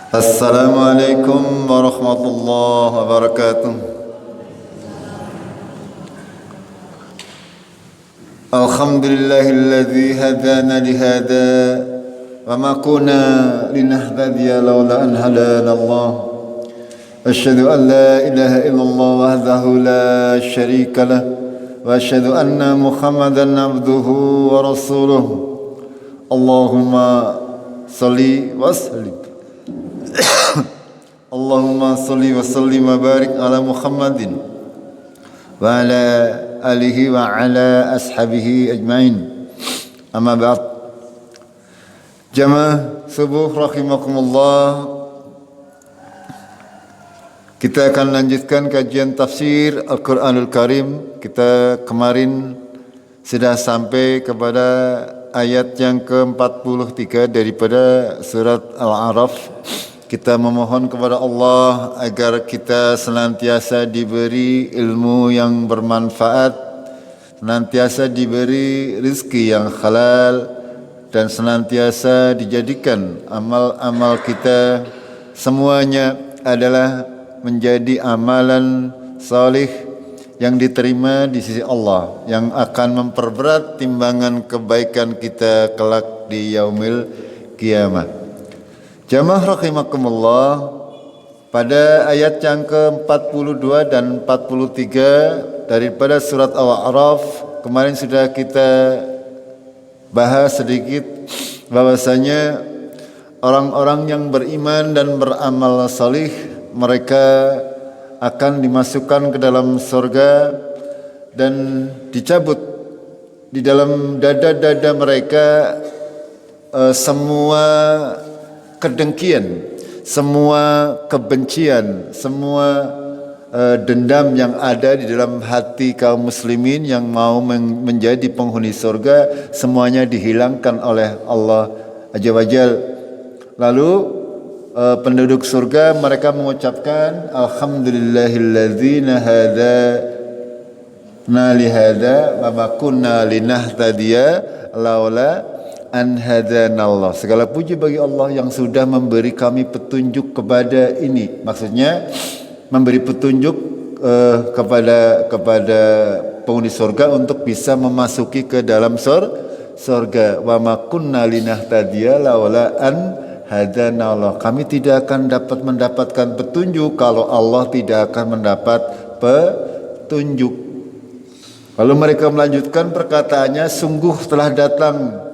Assalamualaikum warahmatullahi wabarakatuh. Alhamdulillahilladzi hadana lihada wa ma kunna linahtadiya laula an hadana Allah. Asyhadu an la ilaha illallah wahdahu la syarika lah wa asyhadu anna Muhammadan abduhu wa rasuluh. Allahumma salli wa sallim. Allahumma salli wa sallim wa barik ala Muhammadin wa ala alihi wa ala ashabihi ajmain. Amma ba'd. Jamaah subuh rahimakumullah. Kita akan lanjutkan kajian tafsir Al-Quranul Karim. Kita kemarin sudah sampai kepada ayat yang ke-43 daripada surat Al-A'raf. Kita memohon kepada Allah agar kita senantiasa diberi ilmu yang bermanfaat, senantiasa diberi rezeki yang halal, dan senantiasa dijadikan amal-amal kita semuanya adalah menjadi amalan salih yang diterima di sisi Allah, yang akan memperberat timbangan kebaikan kita kelak di yaumil kiamah. Jamaah rahimakumullah, pada ayat yang ke-42 dan 43 daripada surat Al-A'raf kemarin sudah kita bahas sedikit bahwasanya orang-orang yang beriman dan beramal salih mereka akan dimasukkan ke dalam surga dan dicabut di dalam dada-dada mereka semua kedengkian, semua kebencian, semua dendam yang ada di dalam hati kaum muslimin yang mau menjadi penghuni surga, semuanya dihilangkan oleh Allah Azza wa Jalla. Lalu penduduk surga mereka mengucapkan alhamdulillahilladzi hadana lihada wa ma kunna linahtadiya laula an hadanallah. Segala puji bagi Allah yang sudah memberi kami petunjuk kepada ini. Maksudnya memberi petunjuk kepada penghuni surga untuk bisa memasuki ke dalam surga. Wa ma kunna linahtadiya laula an hadanallah. Kami tidak akan dapat mendapatkan petunjuk kalau Allah tidak akan mendapat petunjuk. Lalu mereka melanjutkan perkataannya, sungguh telah datang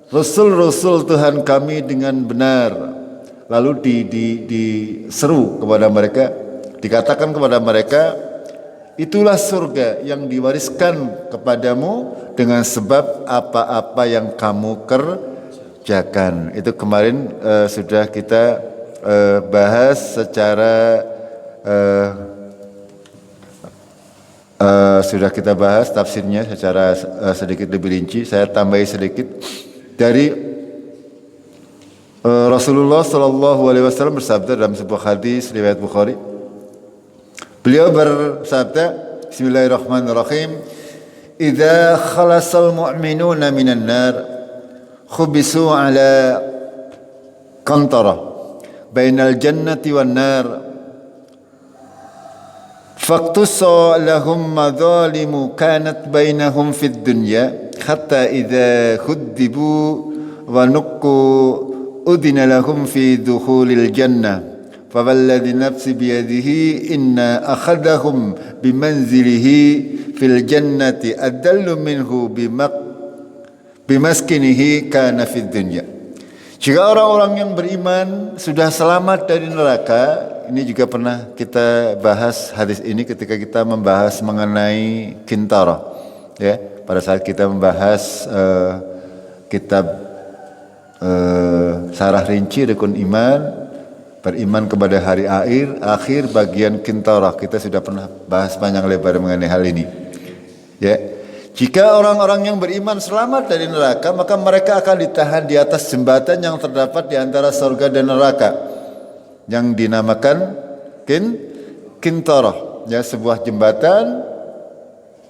Rasul-Rasul Tuhan kami dengan benar. Lalu diseru kepada mereka, dikatakan kepada mereka, itulah surga yang diwariskan kepadamu dengan sebab apa-apa yang kamu kerjakan. Itu kemarin sudah kita bahas secara sudah kita bahas tafsirnya secara sedikit lebih rinci. Saya tambahi sedikit. Dari Rasulullah sallallahu alaihi wasallam bersabda dalam sebuah hadis riwayat Bukhari. Beliau bersabda, bismillahirrahmanirrahim, "Idza khalasal mu'minuna minan nar khubisu ala qantara bainal jannati wan nar faqtusa lahum madhalimu kanat bainahum fid dunya hatta idza khuddibu wa nuqqu udina lahum fi dukhulil jannah fawalladhi nafsi biyadihi inna akhadahum bimanzilihi fil jannati adallu minhu bimaskinihi kana fid dunya." Jika orang-orang yang beriman sudah selamat dari neraka, ini juga pernah kita bahas hadis ini ketika kita membahas mengenai Qintarah, ya. Pada saat kita membahas kitab Syarah Rinci Rukun Iman, beriman kepada hari akhir bagian Qintarah, kita sudah pernah bahas panjang lebar mengenai hal ini. Ya, jika orang-orang yang beriman selamat dari neraka, maka mereka akan ditahan di atas jembatan yang terdapat di antara surga dan neraka, yang dinamakan Qintarah, ya, sebuah jembatan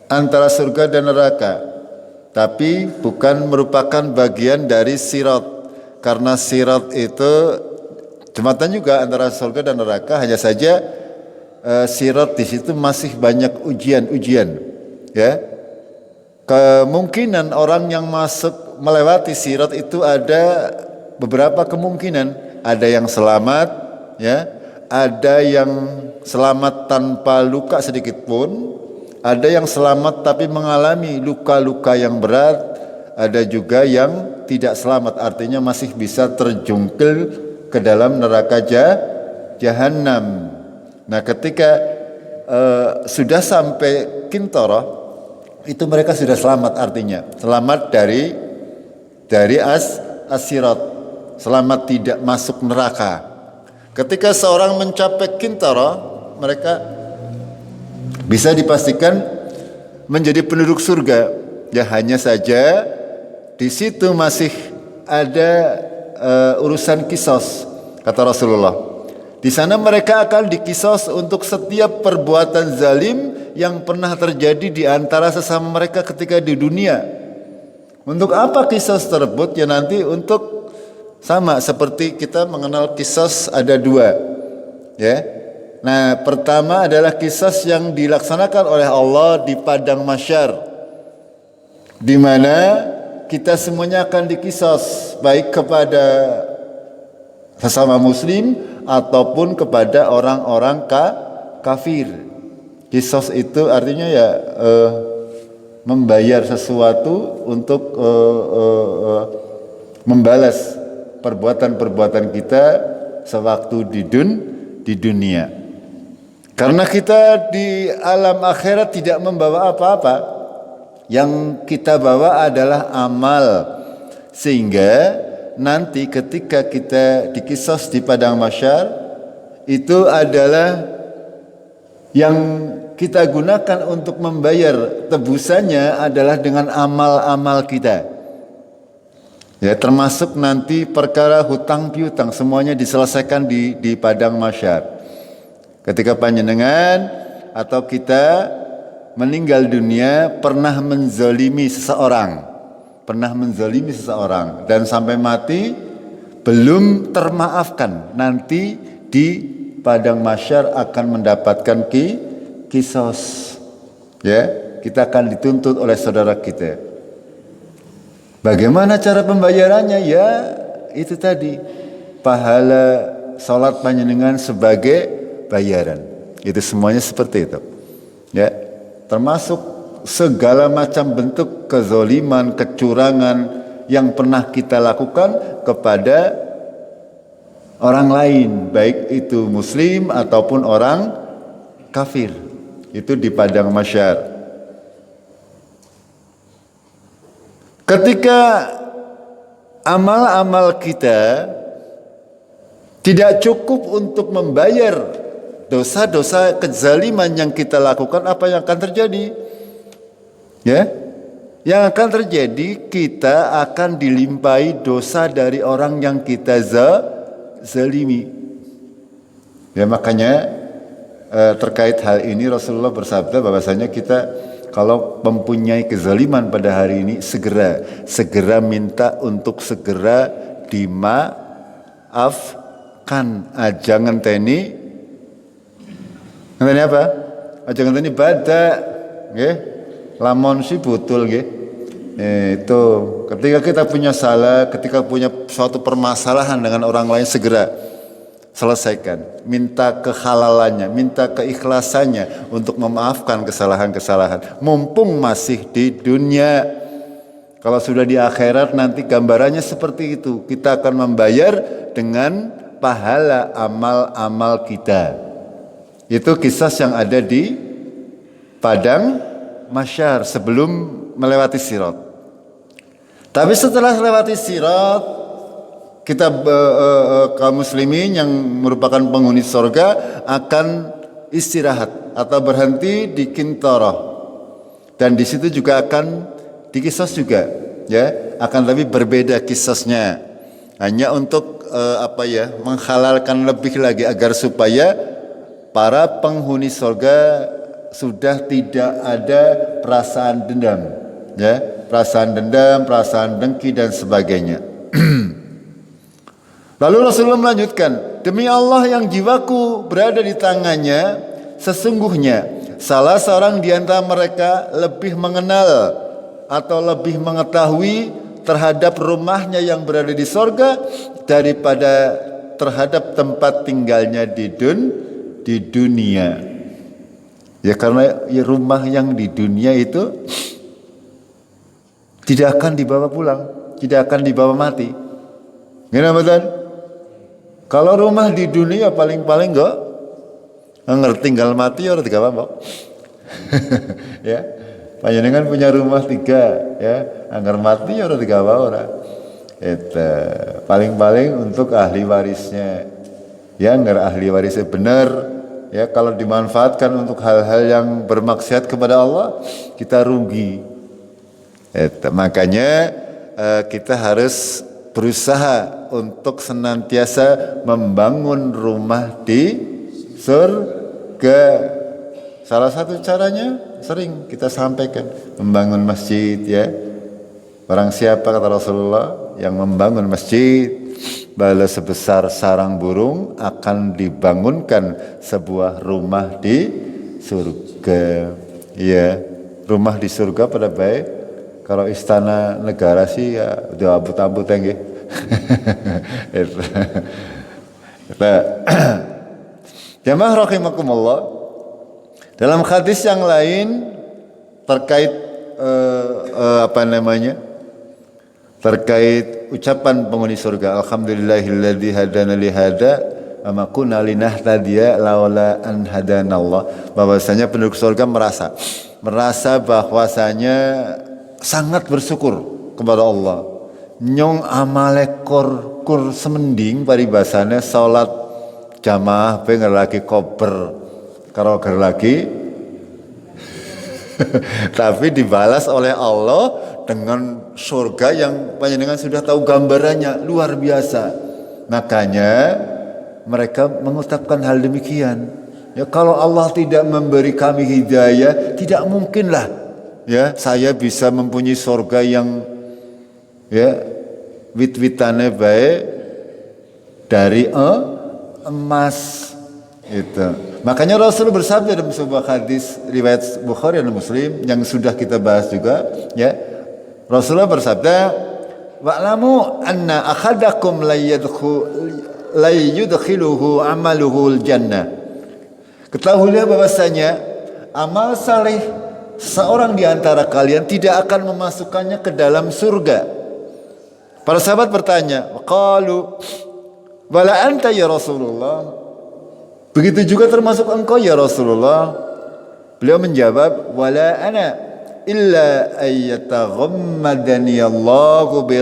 antara surga dan neraka, tapi bukan merupakan bagian dari sirat, karena sirat itu Jembatan juga antara surga dan neraka, hanya saja sirat di situ masih banyak ujian-ujian, ya. Kemungkinan orang yang masuk melewati sirat itu ada beberapa kemungkinan. Ada yang selamat, ya. Ada yang selamat tanpa luka sedikit pun. Ada yang selamat tapi mengalami luka-luka yang berat. Ada juga yang tidak selamat, artinya masih bisa terjungkil ke dalam neraka jahanam. Nah, ketika sudah sampai Kintorah, itu mereka sudah selamat, artinya selamat dari as-sirat, selamat tidak masuk neraka. Ketika seorang mencapai Kintorah, mereka bisa dipastikan menjadi penduduk surga. Ya, hanya saja di situ masih ada urusan kisos, kata Rasulullah. Di sana mereka akan dikisos untuk setiap perbuatan zalim yang pernah terjadi di antara sesama mereka ketika di dunia. Untuk apa kisos tersebut? Ya nanti untuk sama seperti kita mengenal kisos ada dua, ya. Nah, pertama adalah kisos yang dilaksanakan oleh Allah di padang mahsyar, di mana kita semuanya akan dikisos, baik kepada sesama muslim ataupun kepada orang-orang kafir. Kisos itu artinya ya membayar sesuatu untuk membalas perbuatan-perbuatan kita sewaktu di dunia. Karena kita di alam akhirat tidak membawa apa-apa. Yang kita bawa adalah amal, sehingga nanti ketika kita dikisos di padang mahsyar, itu adalah yang kita gunakan untuk membayar tebusannya adalah dengan amal-amal kita. Ya, termasuk nanti perkara hutang piutang semuanya diselesaikan di padang mahsyar. Ketika panjenengan atau kita meninggal dunia pernah menzalimi seseorang, dan sampai mati belum termaafkan, nanti di padang mahsyar akan mendapatkan kisos. Ya, kita akan dituntut oleh saudara kita. Bagaimana cara pembayarannya? Ya, itu tadi, pahala salat panjenengan sebagai bayaran. Itu semuanya seperti itu. Ya, termasuk segala macam bentuk kezoliman, kecurangan yang pernah kita lakukan kepada orang lain, baik itu muslim ataupun orang kafir. Itu di padang mahsyar. Ketika amal-amal kita tidak cukup untuk membayar dosa-dosa kezaliman yang kita lakukan, apa yang akan terjadi? Ya, yang akan terjadi, kita akan dilimpahi dosa dari orang yang kita zalimi. Ya, makanya terkait hal ini Rasulullah bersabda bahwasanya kita kalau mempunyai kezaliman pada hari ini, segera minta untuk segera dimaafkan. Jangan teni, ngene apa? Jangan teni badak, nggih. Lamun si betul nggih. Itu ketika kita punya salah, ketika punya suatu permasalahan dengan orang lain, segera selesaikan. Minta kehalalannya, minta keikhlasannya untuk memaafkan kesalahan-kesalahan. Mumpung masih di dunia. Kalau sudah di akhirat nanti gambarannya seperti itu. Kita akan membayar dengan pahala amal-amal kita. Itu kisah yang ada di padang mahsyar sebelum melewati sirat. Tapi setelah melewati sirat, kita kaum muslimin yang merupakan penghuni surga akan istirahat atau berhenti di Kintorah, dan di situ juga akan dikisos juga, ya, akan lebih berbeda kisosnya, hanya untuk menghalalkan lebih lagi agar supaya para penghuni surga sudah tidak ada perasaan dendam, ya, perasaan dengki dan sebagainya. Lalu Rasulullah melanjutkan, demi Allah yang jiwaku berada di tangannya, sesungguhnya salah seorang di antara mereka lebih mengenal atau lebih mengetahui terhadap rumahnya yang berada di sorga daripada terhadap tempat tinggalnya di dunia. Ya karena ya rumah yang di dunia itu tidak akan dibawa pulang, tidak akan dibawa mati. Gimana betul? Kalau rumah di dunia paling-paling enggak ngerti tinggal mati orang tiga apa? Ya, panjenengan punya rumah 3 ya, anggar mati orang tiga apa orang? Itu paling-paling untuk ahli warisnya. Ya, anggar ahli warisnya benar. Ya, kalau dimanfaatkan untuk hal-hal yang bermaksiat kepada Allah, kita rugi. Makanya kita harus berusaha untuk senantiasa membangun rumah di surga. Salah satu caranya sering kita sampaikan, membangun masjid ya. Barang siapa kata Rasulullah yang membangun masjid, bala sebesar sarang burung akan dibangunkan sebuah rumah di surga. Ya, rumah di surga pada baik. Kalau istana negara sih ya udah abut-abut ya. Jamaah rahimakumullah. Dalam hadis yang lain terkait terkait ucapan penghuni surga, alhamdulillahilladzi hadana li hada wa ma kunna linahtadiya laula an hadanallah, bahwasanya penduduk surga merasa bahwasanya sangat bersyukur kepada Allah. Nyong amale kur semending paribasane salat jamaah pengen lagi kober karo ger lagi tapi dibalas oleh Allah dengan surga yang panjenengan sudah tahu gambarannya luar biasa. Makanya mereka mengucapkan hal demikian. Ya, kalau Allah tidak memberi kami hidayah, tidak mungkinlah ya saya bisa mempunyai surga yang ya wit-witannya baik dari emas itu. Makanya Rasul bersabda dalam sebuah hadis riwayat Bukhari dan Muslim yang sudah kita bahas juga ya. Rasulullah bersabda, wa'lamu anna akhadakum la yudkhiluhu amaluhul jannah. Ketahuilah bahwasanya amal saleh seorang di antara kalian tidak akan memasukkannya ke dalam surga. Para sahabat bertanya, qalu wala anta ya Rasulullah, begitu juga termasuk engkau ya Rasulullah. Beliau menjawab, wala ana illa ayyataghammadani Allahu bi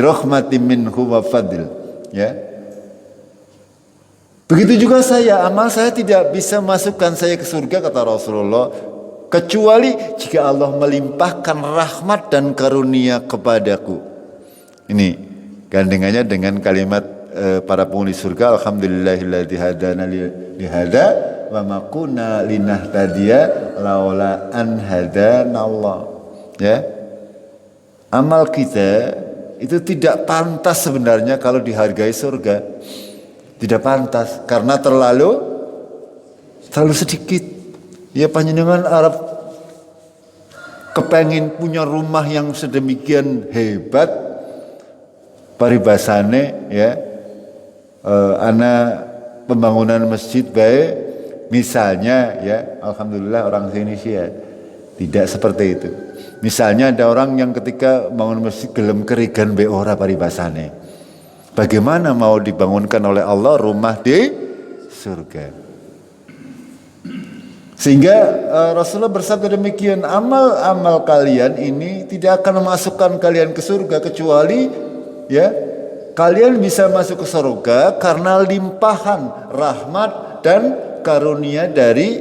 rahmatin minhu wa fadl. Ya. Begitu juga saya, amal saya tidak bisa masukkan saya ke surga kata Rasulullah, kecuali jika Allah melimpahkan rahmat dan karunia kepadaku. Ini gandengannya dengan kalimat para penghuni surga, alhamdulillahilladzi hadana li hada wa ma kunna linahtadiya laula an hadanallah. Ya. Amal kita itu tidak pantas sebenarnya kalau dihargai surga. Tidak pantas karena terlalu sedikit. Ya panjenengan Arab kepengin punya rumah yang sedemikian hebat, paribasane ya, ana pembangunan masjid baik misalnya ya, alhamdulillah orang sini sih ya tidak seperti itu. Misalnya ada orang yang ketika bangun masjid gelem kerigan be ora paribasane. Bagaimana mau dibangunkan oleh Allah rumah di surga? Sehingga Rasulullah bersabda demikian, amal-amal kalian ini tidak akan memasukkan kalian ke surga kecuali ya kalian bisa masuk ke surga karena limpahan rahmat dan karunia dari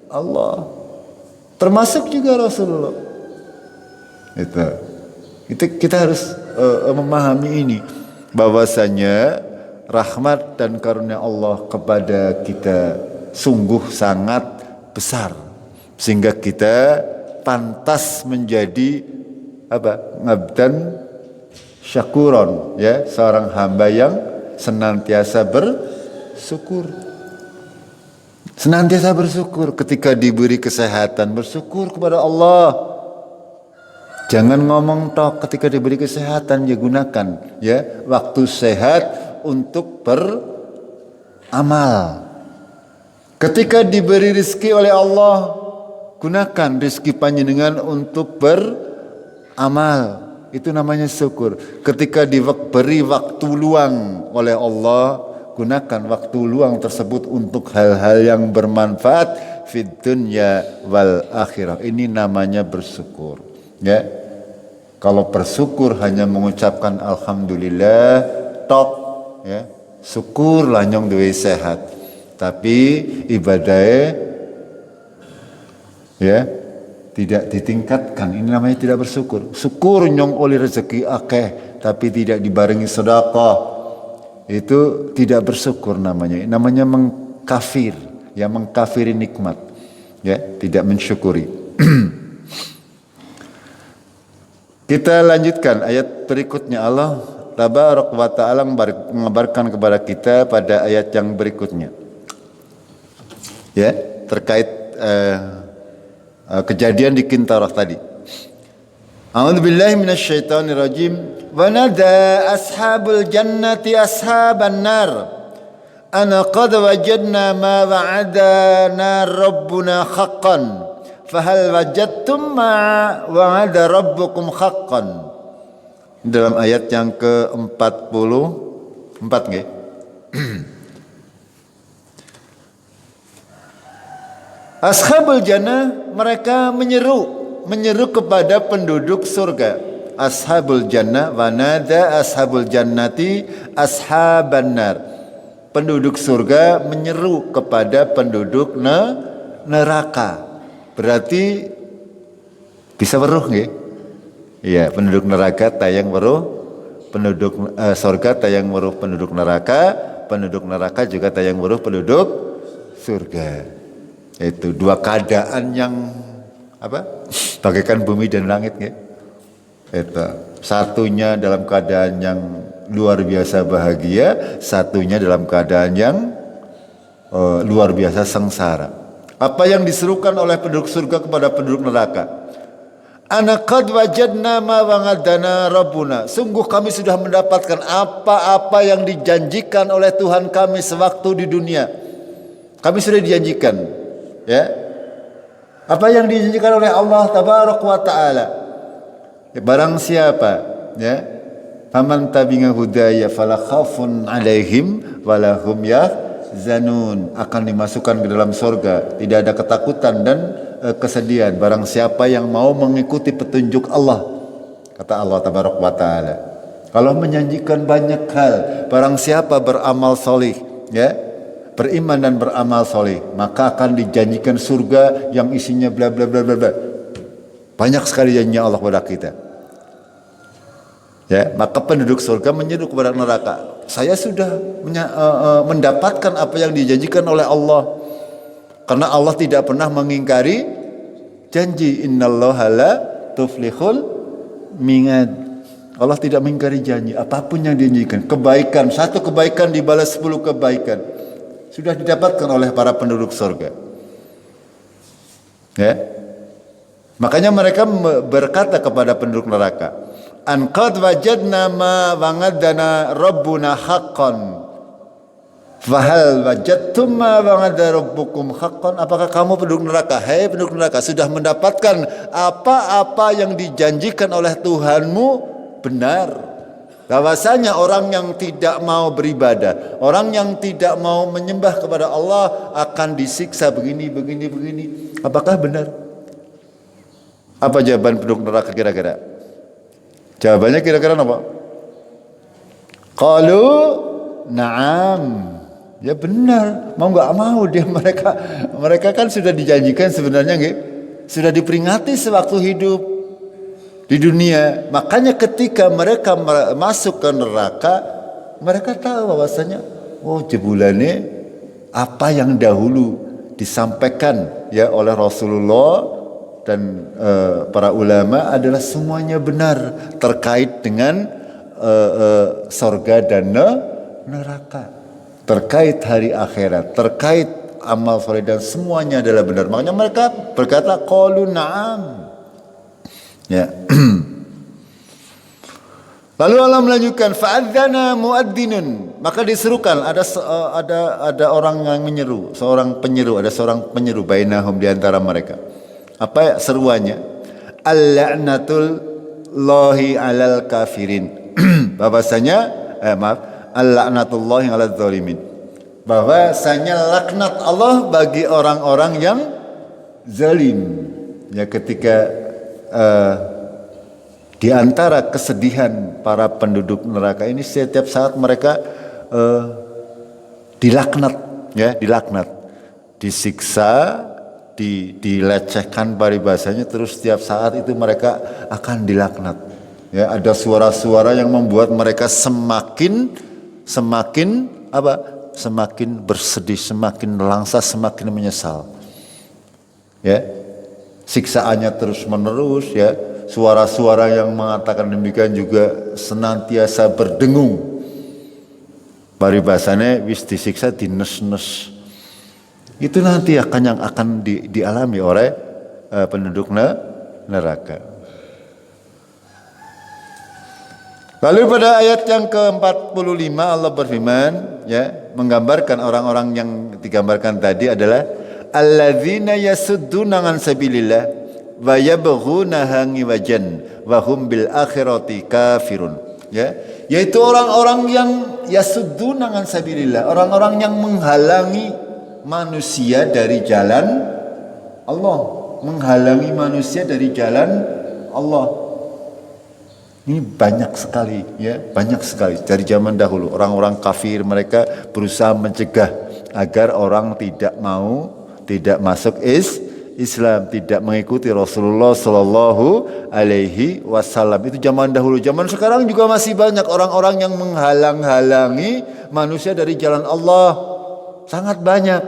Allah. Termasuk juga Rasulullah. Itu kita harus memahami ini. Bahwasanya rahmat dan karunia Allah kepada kita sungguh sangat besar sehingga kita pantas menjadi ngabdan syakuron ya, seorang hamba yang senantiasa bersyukur. Senantiasa bersyukur ketika diberi kesehatan, bersyukur kepada Allah. Jangan ngomong tok ketika diberi kesehatan, ya gunakan ya waktu sehat untuk beramal. Ketika diberi rezeki oleh Allah, gunakan rezeki panjenengan untuk beramal. Itu namanya syukur. Ketika diberi waktu luang oleh Allah, gunakan waktu luang tersebut untuk hal-hal yang bermanfaat fid dunya wal akhirah. Ini namanya bersyukur. Ya. Kalau bersyukur hanya mengucapkan alhamdulillah tok ya. Syukur lah nyong duwe sehat. Tapi ibadahnya ya tidak ditingkatkan. Ini namanya tidak bersyukur. Syukur nyong oleh rezeki akeh tapi tidak dibarengi sedekah. Itu tidak bersyukur namanya. Namanya mengkafir, ya mengkafiri nikmat. Ya, tidak mensyukuri. Kita lanjutkan ayat berikutnya. Allah Tabaraka wa Ta'ala mengabarkan kepada kita pada ayat yang berikutnya. Ya, terkait kejadian di Kintarah tadi. A'udzubillahi minasyaitonirrajim. Wa nada ashabul jannati ashaban nar. Ana qad wajadna ma wa'adana rabbuna haqqan. Fahal wajadtum ma wa'ada rabbukum haqqan. Dalam ayat yang ke-44 nggih. Ashabul jannah mereka menyeru kepada penduduk surga. Ashabul jannah wa nada ashabul jannati ashaban nar. Penduduk surga menyeru kepada penduduk neraka. Berarti bisa weruh nggih? Iya, penduduk neraka tayang weruh, penduduk surga tayang weruh penduduk neraka juga tayang weruh penduduk surga. Itu dua keadaan yang bagaikan bumi dan langit ya. Itu satunya dalam keadaan yang luar biasa bahagia, satunya dalam keadaan yang luar biasa sengsara. Apa yang diserukan oleh penduduk surga kepada penduduk neraka? Ana qad wajadna ma wa'adana rabbuna. Sungguh kami sudah mendapatkan apa-apa yang dijanjikan oleh Tuhan kami sewaktu di dunia. Kami sudah dijanjikan. Ya, apa yang dijanjikan oleh Allah Tabaraka wa Ta'ala. Ya, barang siapa ya, faman tabi'a hudaya fala khaufun 'alaihim wala hum yahzanun, akan dimasukkan ke dalam surga, tidak ada ketakutan dan kesedihan barang siapa yang mau mengikuti petunjuk Allah. Kata Allah Tabaraka wa Ta'ala. Kalau menjanjikan banyak hal, barang siapa beramal solih ya, beriman dan beramal soleh, maka akan dijanjikan surga yang isinya bla bla bla bla bla. Banyak sekali janjinya Allah kepada kita. Ya, maka penduduk surga menyeru kepada neraka. Saya sudah mendapatkan apa yang dijanjikan oleh Allah. Karena Allah tidak pernah mengingkari janji. Innallaha la tuflihul mi'ad. Allah tidak mengingkari janji. Apapun yang dijanjikan, kebaikan, satu kebaikan dibalas 10 kebaikan. Sudah didapatkan oleh para penduduk surga. Ya. Makanya mereka berkata kepada penduduk neraka, an qad wajadna ma wa'adana rabbuna haqqan. Fahal wajadtum ma wa'ada rabbukum haqqan. Apakah kamu penduduk neraka, hai penduduk neraka, sudah mendapatkan apa-apa yang dijanjikan oleh Tuhanmu benar? Bahwasanya orang yang tidak mau beribadah, orang yang tidak mau menyembah kepada Allah akan disiksa begini. Apakah benar? Apa jawaban penduduk neraka kira-kira? Jawabannya kira-kira apa? Qalu na'am. Ya benar, mau nggak mau dia mereka kan sudah dijanjikan sebenarnya nggih, sudah diperingati sewaktu hidup di dunia. Makanya ketika mereka masuk ke neraka, mereka tahu bahwasanya jebulannya apa yang dahulu disampaikan ya oleh Rasulullah dan para ulama adalah semuanya benar terkait dengan sorga dan neraka, terkait hari akhirat, terkait amal soleh dan semuanya adalah benar. Makanya mereka berkata qalu na'am. Ya. Lalu Allah melanjutkan fa'adzana muadzzinun, maka diserukan ada orang yang menyeru, seorang penyeru bainahum di antara mereka. Apa seruannya? Al-la'natullahi 'alal kafirin. Bahwasanya al-la'natullahi 'alal zalimin. Bahwasanya laknat Allah bagi orang-orang yang zalim. Ya, ketika di antara kesedihan para penduduk neraka ini setiap saat mereka dilaknat, disiksa, dilecehkan paribasanya, terus setiap saat itu mereka akan dilaknat. Ya, ada suara-suara yang membuat mereka semakin bersedih, semakin langsa, semakin menyesal. Ya, siksaannya terus menerus, ya. Suara-suara yang mengatakan demikian juga senantiasa berdengung. Paribasane wis disiksa dines-nes. Itu nanti yang akan dialami oleh penduduk neraka. Lalu pada ayat yang ke-45 Allah berfirman, ya, menggambarkan orang-orang yang digambarkan tadi adalah alladzina yasudduna an sabilillah wa yabghunaha wajan wa hum bil akhirati kafirun, ya, yaitu orang-orang yang yasudduna an sabilillah, orang-orang yang menghalangi manusia dari jalan Allah, menghalangi manusia dari jalan Allah. Ini banyak sekali, ya, banyak sekali dari zaman dahulu orang-orang kafir, mereka berusaha mencegah agar orang tidak masuk Islam, tidak mengikuti Rasulullah Sallallahu Alaihi Wasallam. Itu zaman dahulu. Zaman sekarang juga masih banyak orang-orang yang menghalang-halangi manusia dari jalan Allah. Sangat banyak,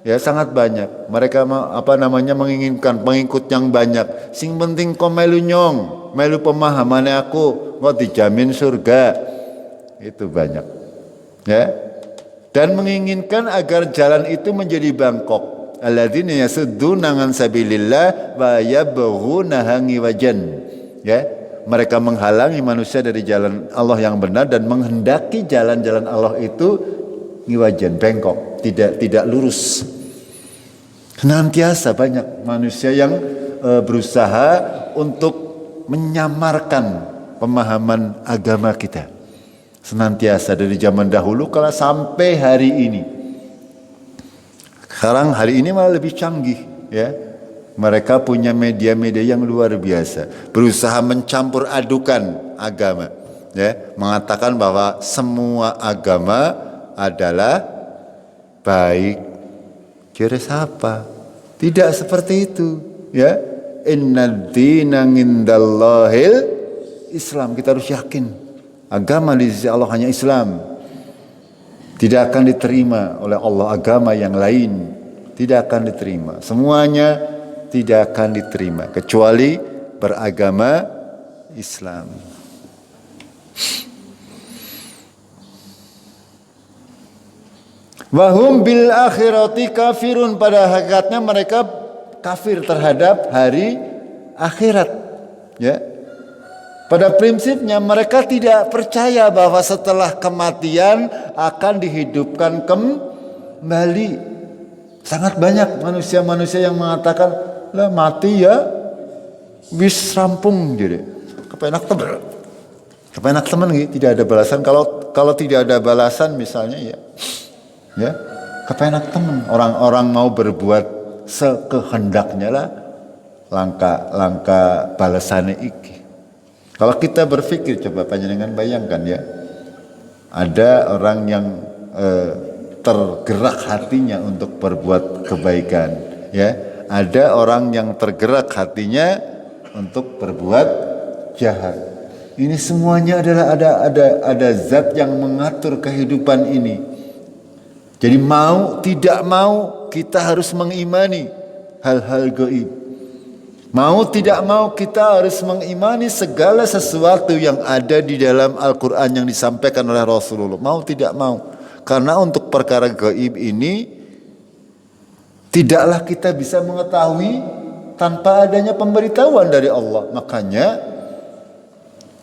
ya, sangat banyak. Mereka menginginkan pengikut yang banyak. Sing penting kau melu nyong, melu pemahamannya aku, kau dijamin surga. Itu banyak, ya. Dan menginginkan agar jalan itu menjadi bangkok. Alladzina yasudduna an sabilillah wa yabghunaha wajan, ya, mereka menghalangi manusia dari jalan Allah yang benar dan menghendaki jalan-jalan Allah itu ngiwajan, bengkok, tidak lurus. Senantiasa banyak manusia yang berusaha untuk menyamarkan pemahaman agama kita. Senantiasa dari zaman dahulu kalau sampai hari ini. Sekarang hari ini malah lebih canggih, ya. Mereka punya media-media yang luar biasa, berusaha mencampur adukan agama, ya, mengatakan bahwa semua agama adalah baik. Kira siapa? Tidak seperti itu, ya. Innad dina indallahil Islam. Kita harus yakin agama di sisi Allah hanya Islam. Tidak akan diterima oleh Allah agama yang lain, tidak akan diterima. Semuanya tidak akan diterima kecuali beragama Islam. Wahum bil akhirati kafirun, pada hakikatnya mereka kafir terhadap hari akhirat, ya. Pada prinsipnya mereka tidak percaya bahwa setelah kematian akan dihidupkan kembali. Sangat banyak manusia-manusia yang mengatakan, lah mati ya wis rampung jadi. Kepenak teman gitu, tidak ada balasan. Kalau tidak ada balasan misalnya, ya kepenak teman. Orang-orang mau berbuat sekehendaknya lah, langka balasannya iki. Kalau kita berpikir, coba panjenengan bayangkan, ya, ada orang yang tergerak hatinya untuk berbuat kebaikan, ya, ada orang yang tergerak hatinya untuk berbuat jahat. Ini semuanya adalah ada zat yang mengatur kehidupan ini. Jadi mau tidak mau kita harus mengimani hal-hal gaib. Mau tidak mau kita harus mengimani segala sesuatu yang ada di dalam Al-Quran yang disampaikan oleh Rasulullah. Mau tidak mau. Karena untuk perkara gaib ini tidaklah kita bisa mengetahui tanpa adanya pemberitahuan dari Allah. Makanya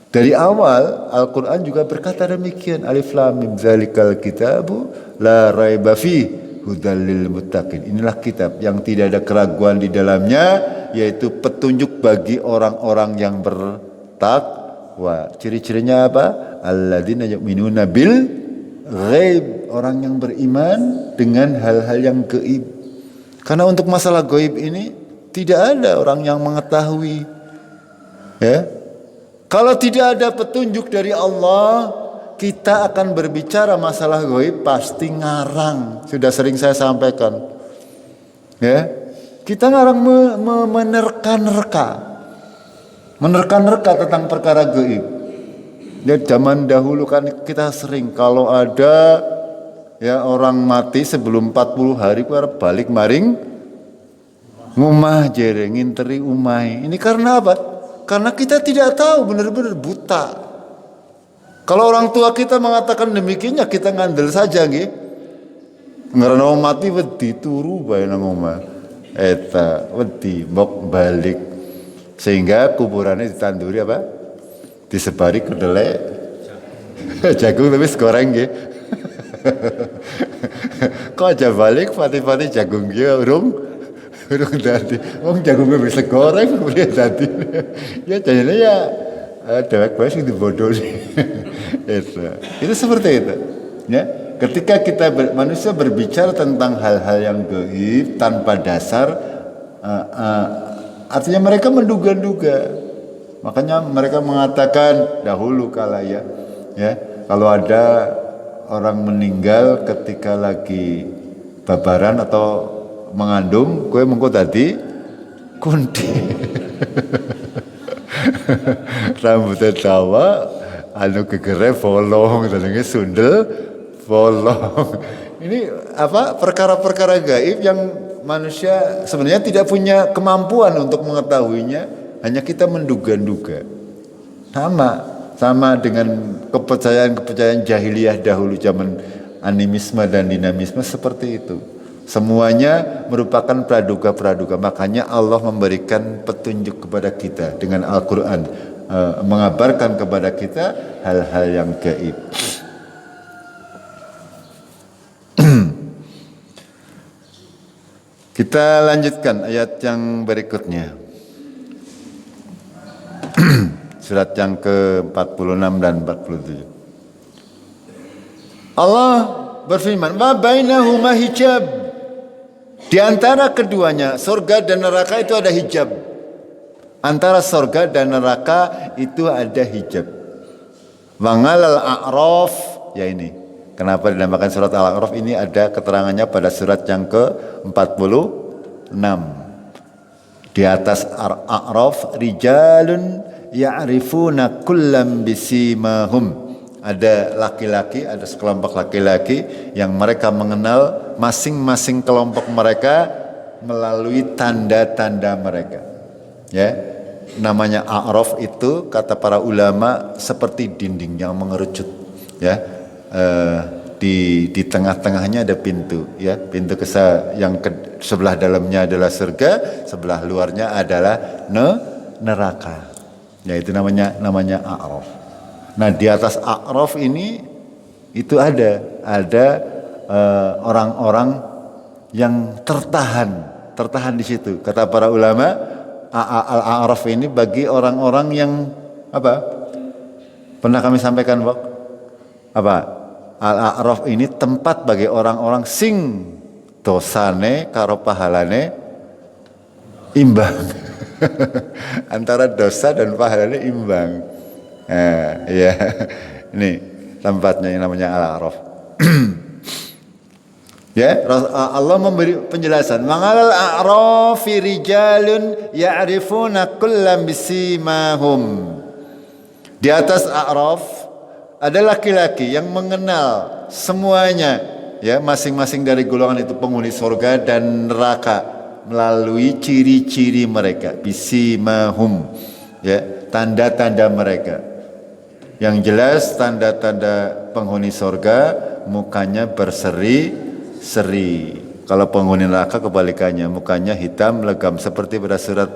dari awal Al-Quran juga berkata demikian. Alif Lam Mim Zalikal Kitabu La Raiba Fi Hudal lil Muttaqin. Inilah kitab yang tidak ada keraguan di dalamnya, yaitu petunjuk bagi orang-orang yang bertakwa. Ciri-cirinya apa? Alladzina yu'minuna bil ghaib. Orang yang beriman dengan hal-hal yang gaib. Karena untuk masalah gaib ini tidak ada orang yang mengetahui. Ya. Kalau tidak ada petunjuk dari Allah, kita akan berbicara masalah gaib pasti ngarang. Sudah sering saya sampaikan. Ya. Kita ngarang menerka-nerka tentang perkara gaib. Ya, zaman dahulu kan kita sering kalau ada ya orang mati sebelum 40 hari balik maring ngumah jere nginteri umai. Ini karena apa? Karena kita tidak tahu, benar-benar buta. Kalau orang tua kita mengatakan demikian, ya kita ngandel saja nggih. Ngarana wong mati wedi turu bae nang omah. Eta wedi mbok balik. Sehingga kuburannya ditanduri apa? Disebari kedelai jagung tapi goreng nggih. Kok aja balik pati-pati jagung ya urung dadi. Wong jagungnya bisa goreng kemudian dadi. Ya jadinya ya dewek bae sing dibodoli. Itu seperti itu. Ya, ketika manusia berbicara tentang hal-hal yang gaib tanpa dasar, artinya mereka menduga-duga. Makanya mereka mengatakan dahulu kala ya, kalau ada orang meninggal ketika lagi babaran atau mengandung, kue mengko tadi kunti. Rambutnya tawa, anu gegere bolong, tadinya sundel bolong. Ini apa perkara-perkara gaib yang manusia sebenarnya tidak punya kemampuan untuk mengetahuinya, hanya kita menduga-duga. Sama dengan kepercayaan jahiliyah dahulu zaman animisme dan dinamisme seperti itu. Semuanya merupakan praduga-praduga. Makanya Allah memberikan petunjuk kepada kita dengan Al-Quran, mengabarkan kepada kita hal-hal yang gaib. Kita lanjutkan ayat yang berikutnya. Surat yang ke-46 dan 47. Allah berfirman, "Wa bainahuma hijab." Di antara keduanya, surga dan neraka itu ada hijab. Antara surga dan neraka itu ada hijab. Wangalal a'raf, ya ini. Kenapa dinamakan surat Al-A'raf? Ini ada keterangannya pada surat yang ke-46. Di atas A'raf, rijalun ya'rifuna kullam bisimahum. Ada laki-laki, ada sekelompok laki-laki yang mereka mengenal masing-masing kelompok mereka melalui tanda-tanda mereka. Ya, namanya A'raf itu kata para ulama seperti dinding yang mengerucut. Ya, di tengah-tengahnya ada pintu. Ya, pintu yang sebelah dalamnya adalah surga, sebelah luarnya adalah neraka. Ya, itu namanya A'raf. Nah, di atas A'raf ini itu ada orang-orang yang tertahan di situ. Kata para ulama, Al-A'raf ini bagi orang-orang yang apa? Pernah kami sampaikan, Pak? Apa? Al-A'raf ini tempat bagi orang-orang sing dosane karo pahalane imbang. Antara dosa dan pahalanya imbang. Ya, ini tempatnya yang namanya Al-A'raf. Ya, Allah memberi penjelasan. Mangalal a'rafi rijalun ya'rifuna kullam bisimahum. Di atas A'raf ada laki-laki yang mengenal semuanya, ya, masing-masing dari golongan itu penghuni surga dan neraka. melalui ciri-ciri mereka, bisimahum, ya, tanda-tanda mereka. Yang jelas tanda-tanda penghuni surga mukanya berseri-seri. Kalau penghuni neraka kebalikannya, mukanya hitam legam seperti pada surat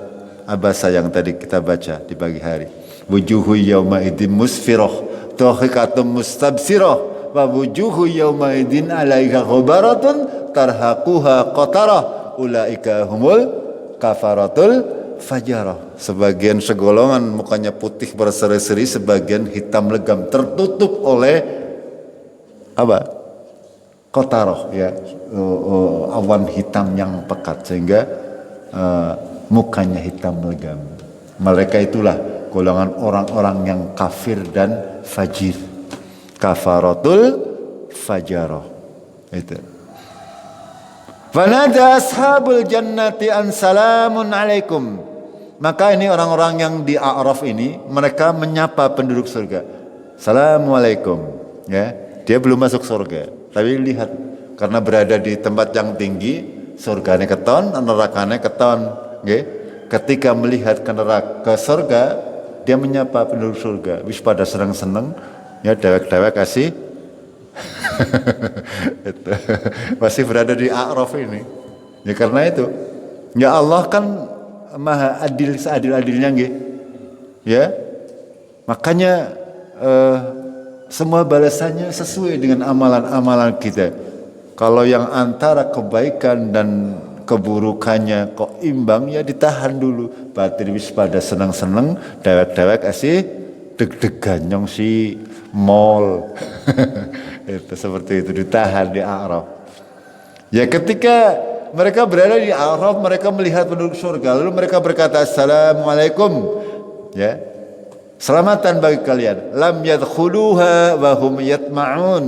Abasa yang tadi kita baca di pagi hari. Wujuhu yawma idin musfirah, dhahikatum mustabsirah, wa wujuhu yawma idin 'alaiha ghabaratun tarhaquha qatarah, ulaika humul kafaratul fajarah. Sebagian segolongan mukanya putih berseri-seri, sebagian hitam legam tertutup oleh apa? Qatarah, ya, awan hitam yang pekat sehingga mukanya hitam legam. Mereka itulah golongan orang-orang yang kafir dan fajir. Kafaratul fajarah. Itu. Fanada ashabul jannati an salamun alaikum. Maka ini orang-orang yang di A'raf ini, mereka menyapa penduduk surga. Assalamualaikum. Ya, dia belum masuk surga, tapi lihat karena berada di tempat yang tinggi, surganya keton, nerakanya keton. Okay? Ketika melihat ke neraka, ke surga, dia menyapa penduduk surga. Wis pada senang-senang, ya dewek-dewek kasih. Itu. Masih berada di A'raf ini. Ya karena itu, ya Allah kan maha adil seadil-adilnya, nggih. Ya. Makanya semua balasannya sesuai dengan amalan-amalan kita. Kalau yang antara kebaikan dan keburukannya kok imbang, ya ditahan dulu. Batin wis pada senang-senang, dewek-dewek asih deg-degan nyong si mall. Itu seperti itu, ditahan di A'raf. Ya ketika mereka berada di A'raf, mereka melihat penduduk surga, lalu mereka berkata assalamualaikum, ya, selamatan bagi kalian. Lam yadkhuluha wa hum yatma'un.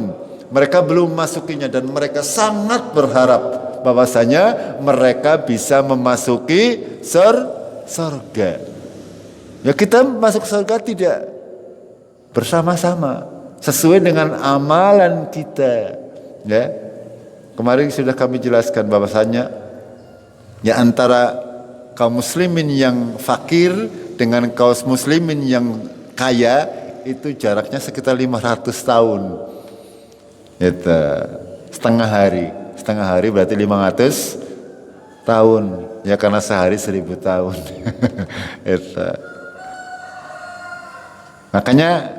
Mereka belum masukinya dan mereka sangat berharap bahwasanya mereka bisa memasuki surga. Ya kita masuk surga tidak bersama-sama, sesuai dengan amalan kita. Ya, kemarin sudah kami jelaskan bahwasanya ya antara kaum muslimin yang fakir dengan kaum muslimin yang kaya itu jaraknya sekitar 500 tahun. Itu setengah hari berarti 500 tahun. Ya karena sehari 1000 tahun. Itu. Makanya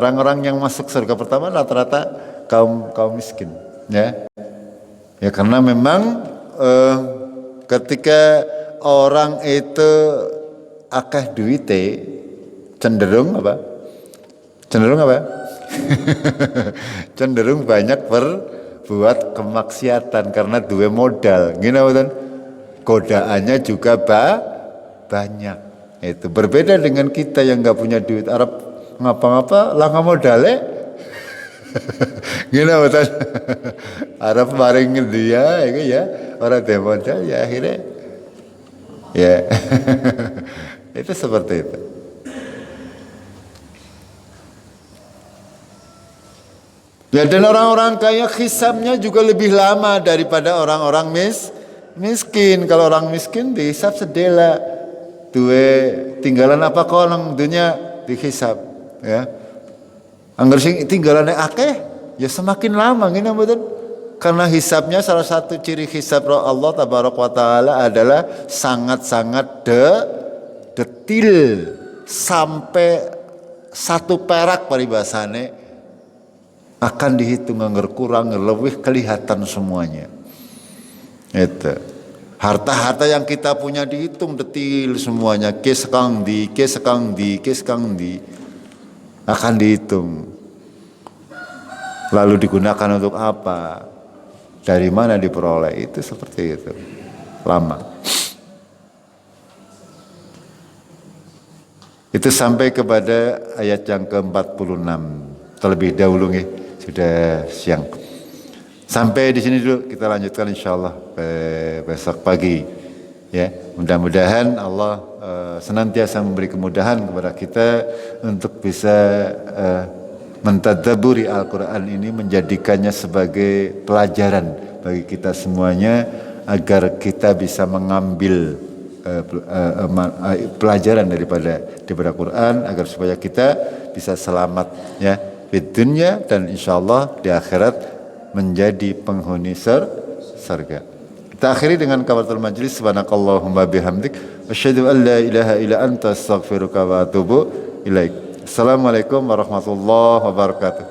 orang-orang yang masuk surga pertama rata-rata kaum miskin, ya. Ya karena memang ketika orang itu akeh duite cenderung apa? Cenderung banyak berbuat kemaksiatan karena dua modal. Gini betul. Godaannya juga banyak. Itu berbeda dengan kita yang nggak punya duit. Arab ngapa-ngapa langka modalnya. Gini betul. Arab maring dia, itu ya orang dia modal ya akhirnya. Ya, itu seperti itu. Ya dan orang-orang kaya hisabnya juga lebih lama daripada orang-orang miskin. Kalau orang miskin dihisab sedela, tinggalan apa kau orang dunia dihisab, ya. Angger sing tinggalannya akeh, ya semakin lama gini betul. Karena hisabnya salah satu ciri hisab Allah Tabaraka wa Ta'ala adalah sangat-sangat detil sampai 1 perak paribasane akan dihitung anggar kurang lebih kelihatan semuanya. Itu harta-harta yang kita punya dihitung detil semuanya, kes kang di akan dihitung. Lalu digunakan untuk apa? Dari mana diperoleh? Itu seperti itu. Lama. Itu sampai kepada ayat yang ke-46. Terlebih dahulu nih, sudah siang. Sampai di sini dulu, kita lanjutkan insyaallah besok pagi. Ya, mudah-mudahan Allah senantiasa memberi kemudahan kepada kita untuk bisa mentadabburi Al-Quran ini, menjadikannya sebagai pelajaran bagi kita semuanya agar kita bisa mengambil pelajaran daripada Quran, agar supaya kita bisa selamat ya di dunia dan insyaallah di akhirat menjadi penghuni surga. Kita akhiri dengan kafaratul majlis. Subhanakallahumma bihamdik asyhadu an la ilaha illa anta astaghfiruka wa atubu ilaik. Assalamualaikum warahmatullahi wabarakatuh.